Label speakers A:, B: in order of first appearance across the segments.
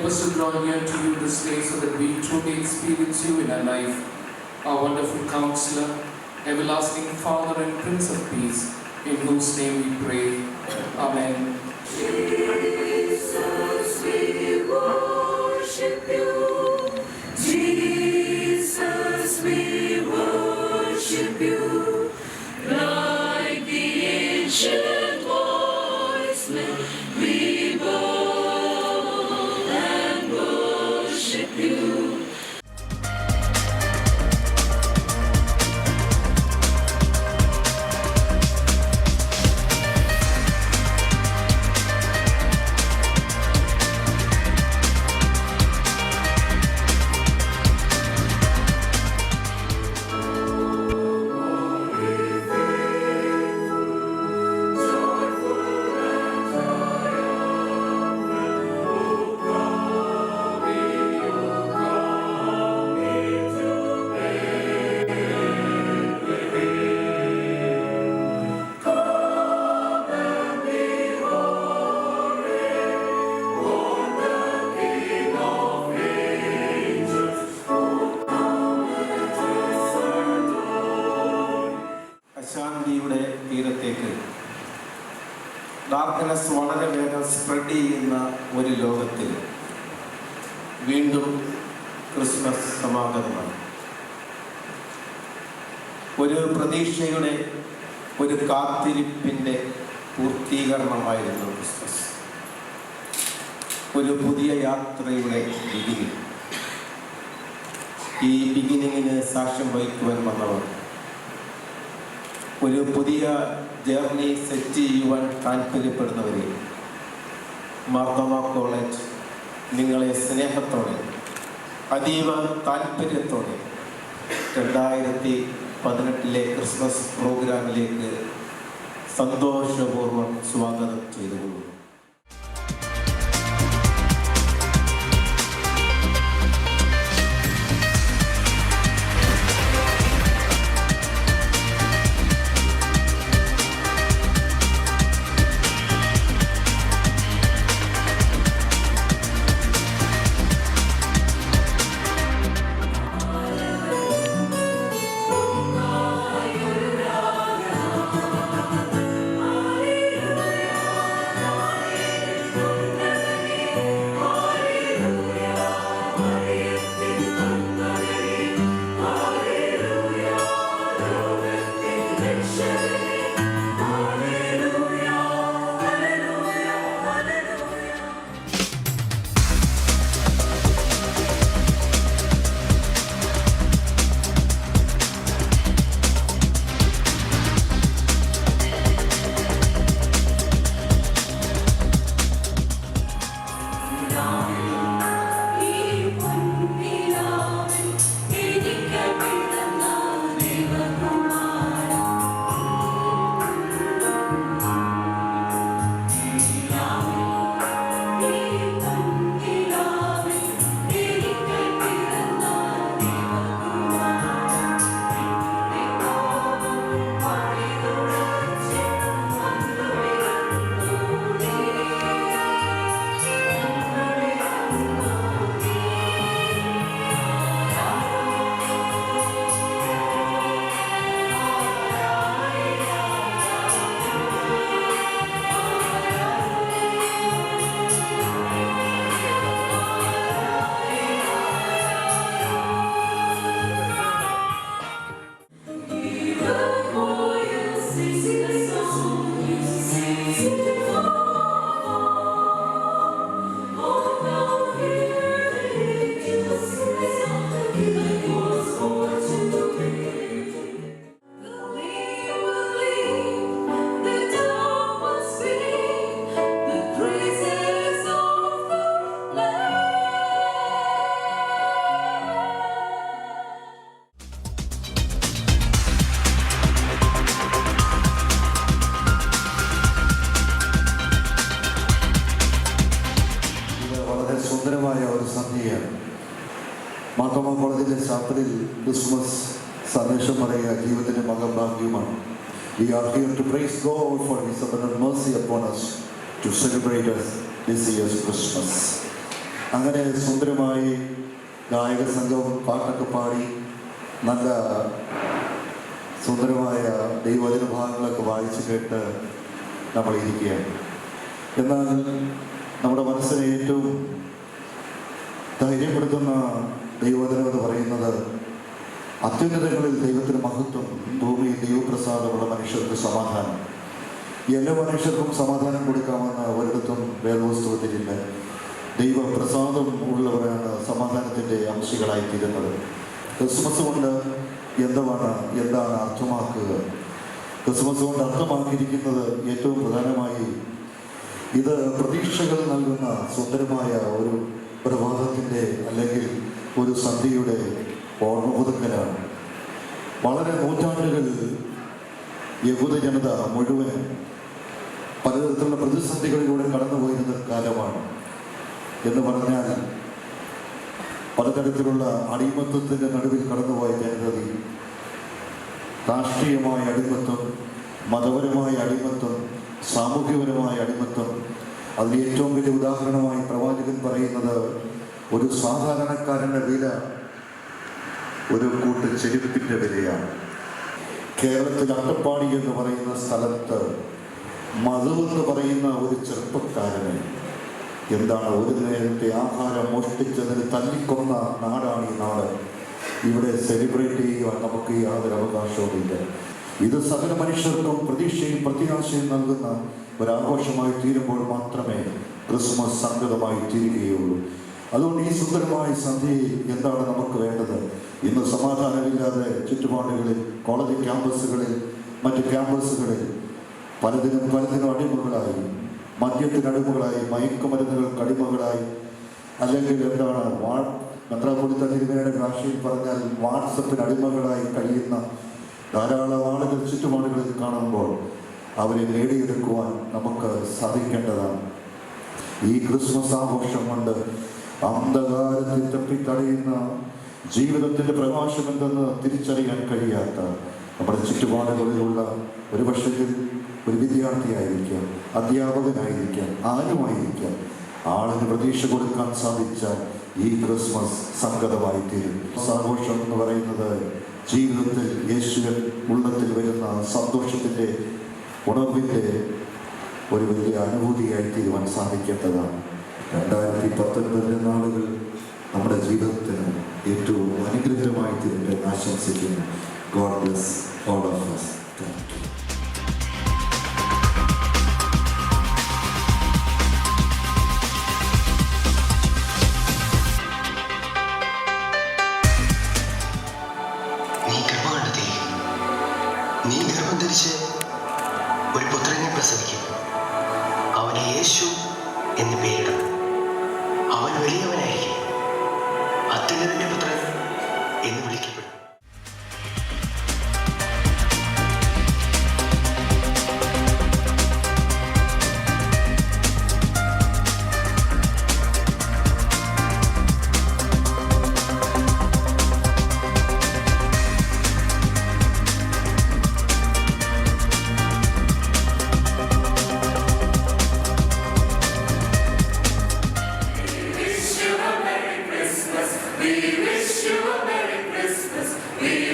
A: us to draw near to you this day so that we truly experience you in our life, our wonderful Counselor, everlasting Father and Prince of Peace, in whose name we pray. Amen.
B: Jesus, we worship you. Jesus, we worship you. Like the ancient voicemen, we bow and worship you.
C: അശാന്തിയുടെ തീരത്തേക്ക് darkness വളരെ വേഗം spread ചെയ്യുന്ന ഒരു ലോകത്തിൽ വീണ്ടും Christmas സമാഗതമാണ്. ഒരു പ്രതീക്ഷയുടെ, ഒരു കാത്തിരിപ്പിൻ്റെ പൂർത്തീകരണമായിരുന്നു ക്രിസ്മസ്. ഒരു പുതിയ യാത്രയുടെ ബിഗിനിങ്. ഈ ബിഗിനിങ്ങിന് സാക്ഷ്യം വഹിക്കുവാൻ വന്നവർ, ഒരു പുതിയ ജേർണി സെറ്റ് ചെയ്യുവാൻ താല്പര്യപ്പെടുന്നവരെ, മാർത്തോമ കോളേജ് നിങ്ങളെ സ്നേഹത്തോടെ, അതീവ താല്പര്യത്തോടെ 2018 ക്രിസ്മസ് പ്രോഗ്രാമിലേക്ക് സന്തോഷപൂർവ്വം സ്വാഗതം ചെയ്തുകൊള്ളുന്നു.
D: മാർത്തോമ കോളേജിലെ ചാപ്പലിൽ ക്രിസ്മസ് സന്ദേശം പറയുക ജീവിതത്തിൻ്റെ മഹാഭാഗ്യമാണ്. We are here to praise God for His abundant mercy upon us to celebrate this year's Christmas. അങ്ങനെ സുന്ദരമായി ഗായക സംഘവും പാട്ടൊക്കെ പാടി നല്ല സുന്ദരമായ ദൈവവചന ഭാഗങ്ങളൊക്കെ വായിച്ചു കേട്ട് നമ്മൾ ഇരിക്കുകയാണ്. എന്നാൽ നമ്മുടെ മനസ്സിനെ ഏറ്റവും ധൈര്യപ്പെടുത്തുന്ന ദൈവവചനം എന്ന് പറയുന്നത് അത്യുന്നതങ്ങളിൽ ദൈവത്തിന് മഹത്വം, ഭൂമിയിൽ ദൈവപ്രസാദമുള്ള മനുഷ്യർക്ക് സമാധാനം. എല്ലാ മനുഷ്യർക്കും സമാധാനം കൊടുക്കാമെന്ന് ഒരിടത്തും വേദപുസ്തകത്തിലില്ല. ദൈവപ്രസാദം ഉള്ളവരാണ് സമാധാനത്തിൻ്റെ അംശികളായിത്തീരുന്നത്. ക്രിസ്മസ് കൊണ്ട് എന്താണ് അർത്ഥമാക്കുക? ക്രിസ്മസ് കൊണ്ട് അർത്ഥമാക്കിയിരിക്കുന്നത് ഏറ്റവും പ്രധാനമായി ഇത് പ്രതീക്ഷകൾ നൽകുന്ന സുന്ദരമായ ഒരു പ്രഭാതത്തിൻ്റെ അല്ലെങ്കിൽ ഒരു സന്ധ്യയുടെ ഓർമ്മപുതുക്കലാണ്. വളരെ നൂറ്റാണ്ടുകൾ യഹൂദ ജനത മുഴുവൻ പലതരത്തിലുള്ള പ്രതിസന്ധികളിലൂടെ കടന്നുപോയിരുന്ന കാലമാണ്. എന്ന് പറഞ്ഞാൽ പലതരത്തിലുള്ള അടിമത്വത്തിൻ്റെ നടുവിൽ കടന്നുപോയ ജനത, രാഷ്ട്രീയമായ അടിമത്വം, മതപരമായ അടിമത്വം, സാമൂഹ്യപരമായ അടിമത്വം. അതിൽ ഏറ്റവും വലിയ ഉദാഹരണമായി പ്രവാചകൻ പറയുന്നത് ഒരു സാധാരണക്കാരൻ്റെ വില ഒരു കൂട്ട് ചെരുപ്പിൻ്റെ വിലയാണ്. കേരളത്തിൽ അട്ടപ്പാടി എന്ന് പറയുന്ന സ്ഥലത്ത് മധു എന്ന് പറയുന്ന ഒരു ചെറുപ്പക്കാരനെ ഒരു നേരത്തെ ആഹാരം മോഷ്ടിച്ചതിന് തല്ലിക്കൊന്ന നാടാണ് ഈ നാട്. ഇവിടെ സെലിബ്രേറ്റ് ചെയ്യുവാൻ നമുക്ക് യാതൊരു അവകാശവുമില്ല. ഇത് സകല മനുഷ്യർക്കും പ്രതീക്ഷയും പ്രത്യാശയും നൽകുന്ന ഒരാഘോഷമായി തീരുമ്പോൾ മാത്രമേ ക്രിസ്മസ് സംഗതമായി തീരുകയുള്ളൂ. അതുകൊണ്ട് ഈ സുന്ദരമായ സന്ധ്യയിൽ എന്താണ് നമുക്ക് വേണ്ടത്? ഇന്ന് സമാധാനമില്ലാതെ ചുറ്റുപാടുകളിൽ, കോളേജ് ക്യാമ്പസുകളിൽ, മറ്റ് ക്യാമ്പസുകളിൽ പലതിനും അടിമകളായി, മദ്യത്തിനടിമകളായി, മയക്കുമരുന്നുകൾക്ക് അടിമകളായി, അല്ലെങ്കിൽ മെത്രാപ്പൊലീത്ത തിരുമേനിയുടെ ഭാഷയിൽ പറഞ്ഞാൽ വാട്സപ്പിന് അടിമകളായി കഴിയുന്ന ധാരാളം ആളുകൾ ചുറ്റുപാടുകളിൽ കാണുമ്പോൾ അവരെ നേടിയെടുക്കുവാൻ നമുക്ക് സാധിക്കേണ്ടതാണ്. ഈ ക്രിസ്മസ് ആഘോഷം കൊണ്ട് അന്ധകാരത്തിൽ തപ്പിത്തടയുന്ന ജീവിതത്തിൻ്റെ പ്രകാശം എന്തെന്ന് തിരിച്ചറിയാൻ കഴിയാത്ത നമ്മുടെ ചുറ്റുപാടുകളിലുള്ള ഒരു പക്ഷേ ഒരു വിദ്യാർത്ഥിയായിരിക്കാം, അധ്യാപകനായിരിക്കാം, ആരുമായിരിക്കാം, ആളിന് പ്രതീക്ഷ കൊടുക്കാൻ സാധിച്ച ഈ ക്രിസ്മസ് സംഗതമായി തീരും. ആഘോഷം എന്ന് പറയുന്നത് ജീവിതത്തിൽ യേശുവിൻ ഉള്ളത്തിൽ വരുന്ന സന്തോഷത്തിൻ്റെ, ഉണർവിൻ്റെ ഒരു വലിയ അനുഭൂതിയായി തീരുവാൻ സാധിക്കേണ്ടതാണ്. 2019 നാളുകൾ നമ്മുടെ ജീവിതത്തിന് ഏറ്റവും അനുഗ്രഹമായി തീരട്ടെ ആശംസിക്കുന്നു. God bless all of us. Thank you.
E: നീ ഗർഭം ധരിച്ച് ഒരു പുത്രനെ പ്രസവിക്കും. അവന് യേശു എന്ന് പേരിടും. അവൻ വലിയവനായിരിക്കും, അത്യുന്നതന്റെ പുത്രൻ എന്ന് വിളിക്കപ്പെടും.
B: We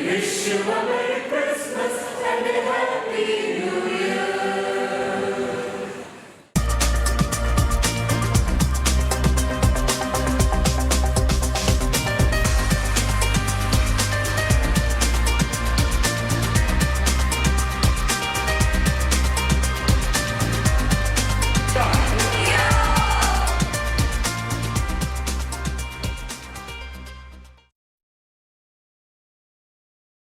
B: wish you a Merry Christmas and a Happy New Year.